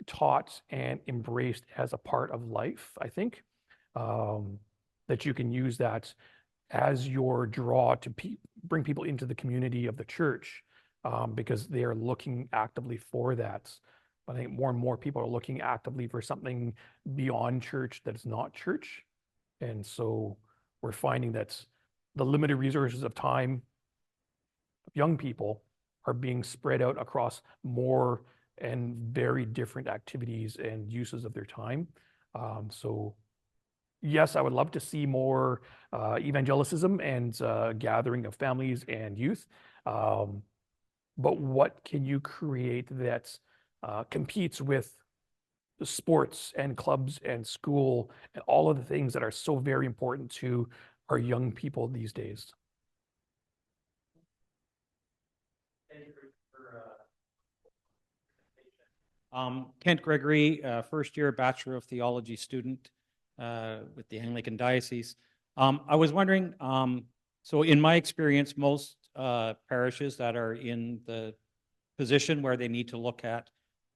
taught and embraced as a part of life, I think, that you can use that as your draw to bring people into the community of the church, because they are looking actively for that. But I think more and more people are looking actively for something beyond church that is not church. And so we're finding that the limited resources of time of young people are being spread out across more and very different activities and uses of their time. So yes, I would love to see more evangelicism and gathering of families and youth. But what can you create that competes with sports and clubs and school and all of the things that are so very important to our young people these days? Kent Gregory, first year Bachelor of Theology student with the Anglican Diocese. I was wondering, so in my experience, most parishes that are in the position where they need to look at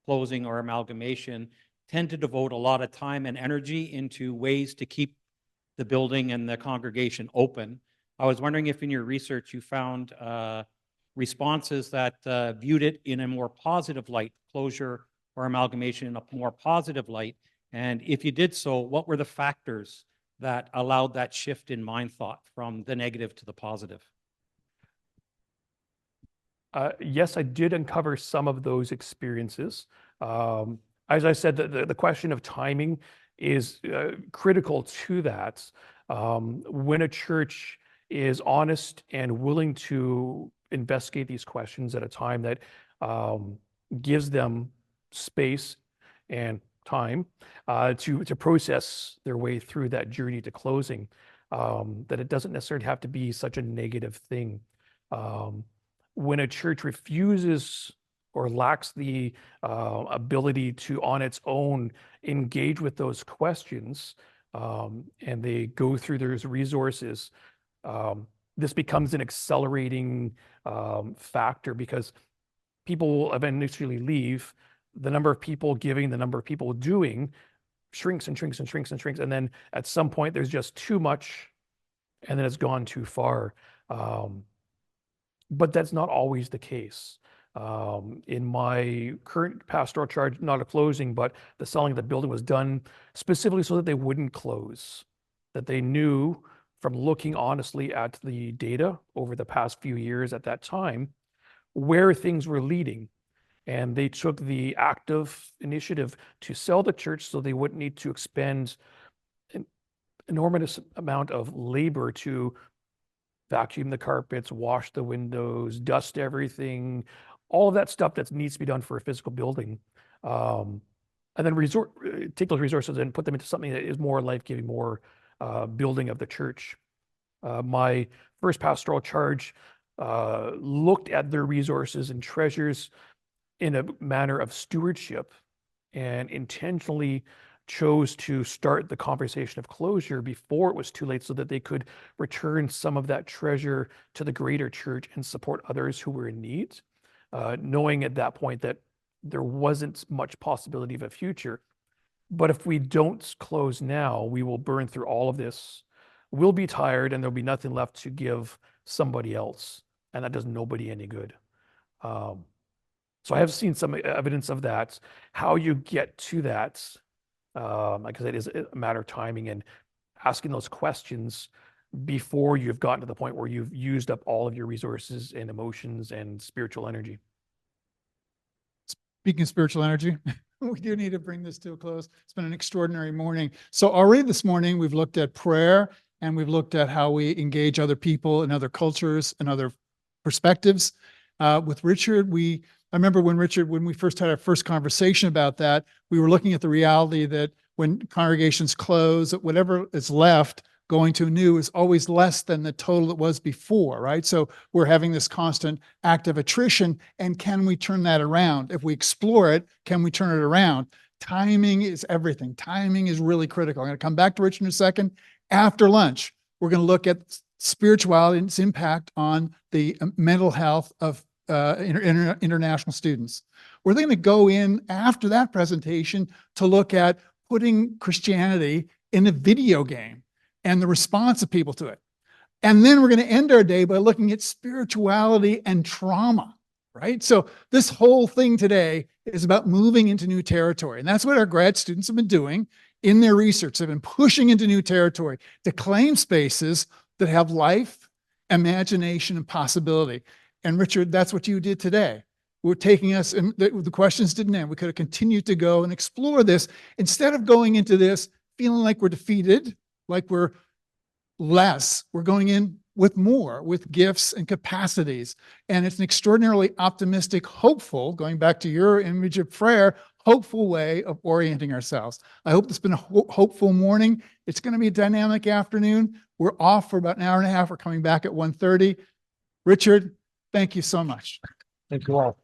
closing or amalgamation tend to devote a lot of time and energy into ways to keep the building and the congregation open. I was wondering if in your research you found responses that viewed it in a more positive light, closure or amalgamation in a more positive light. And if you did so, what were the factors that allowed that shift in mind thought from the negative to the positive? Yes, I did uncover some of those experiences. As I said, the question of timing is critical to that. When a church is honest and willing to investigate these questions at a time that gives them space and time to process their way through that journey to closing, that it doesn't necessarily have to be such a negative thing. When a church refuses or lacks the ability to, on its own, engage with those questions, and they go through those resources, this becomes an accelerating factor because people will eventually leave. The number of people giving, the number of people doing shrinks and shrinks and shrinks and shrinks. And then at some point, there's just too much, and then it's gone too far. But that's not always the case. In my current pastoral charge, not a closing, but the selling of the building was done specifically so that they wouldn't close, that they knew from looking honestly at the data over the past few years at that time, where things were leading. And they took the active initiative to sell the church so they wouldn't need to expend an enormous amount of labor to vacuum the carpets, wash the windows, dust everything, all of that stuff that needs to be done for a physical building. And then take those resources and put them into something that is more life-giving, more building of the church. My first pastoral charge looked at their resources and treasures in a manner of stewardship and intentionally chose to start the conversation of closure before it was too late so that they could return some of that treasure to the greater church and support others who were in need, knowing at that point that there wasn't much possibility of a future. But if we don't close now, we will burn through all of this. We'll be tired and there'll be nothing left to give somebody else. And that does nobody any good. So I have seen some evidence of that. How you get to that, like I said, is a matter of timing and asking those questions before you've gotten to the point where you've used up all of your resources and emotions and spiritual energy. Speaking of spiritual energy, we do need to bring this to a close. It's been an extraordinary morning. So already this morning, we've looked at prayer and we've looked at how we engage other people and other cultures and other perspectives. With Richard, I remember when we first had our first conversation about that, we were looking at the reality that when congregations close, whatever is left going to new is always less than the total it was before, right? So we're having this constant active attrition, and can we turn that around? If we explore it, can we turn it around? Timing is everything. Timing is really critical. I'm going to come back to Richard in a second. After lunch, we're going to look at spirituality and its impact on the mental health of international students. We're going to go in after that presentation to look at putting Christianity in a video game and the response of people to it. And then we're going to end our day by looking at spirituality and trauma, right? So this whole thing today is about moving into new territory. And that's what our grad students have been doing in their research. They've been pushing into new territory to claim spaces that have life, imagination, and possibility. And Richard, that's what you did today. We're taking us, and the questions didn't end. We could have continued to go and explore this instead of going into this feeling like we're defeated, like we're less. We're going in with more, with gifts and capacities. And it's an extraordinarily optimistic, hopeful, going back to your image of prayer, hopeful way of orienting ourselves. I hope it's been a hopeful morning. It's going to be a dynamic afternoon. We're off for about an hour and a half. We're coming back at 1:30. Richard, thank you so much. Thank you all.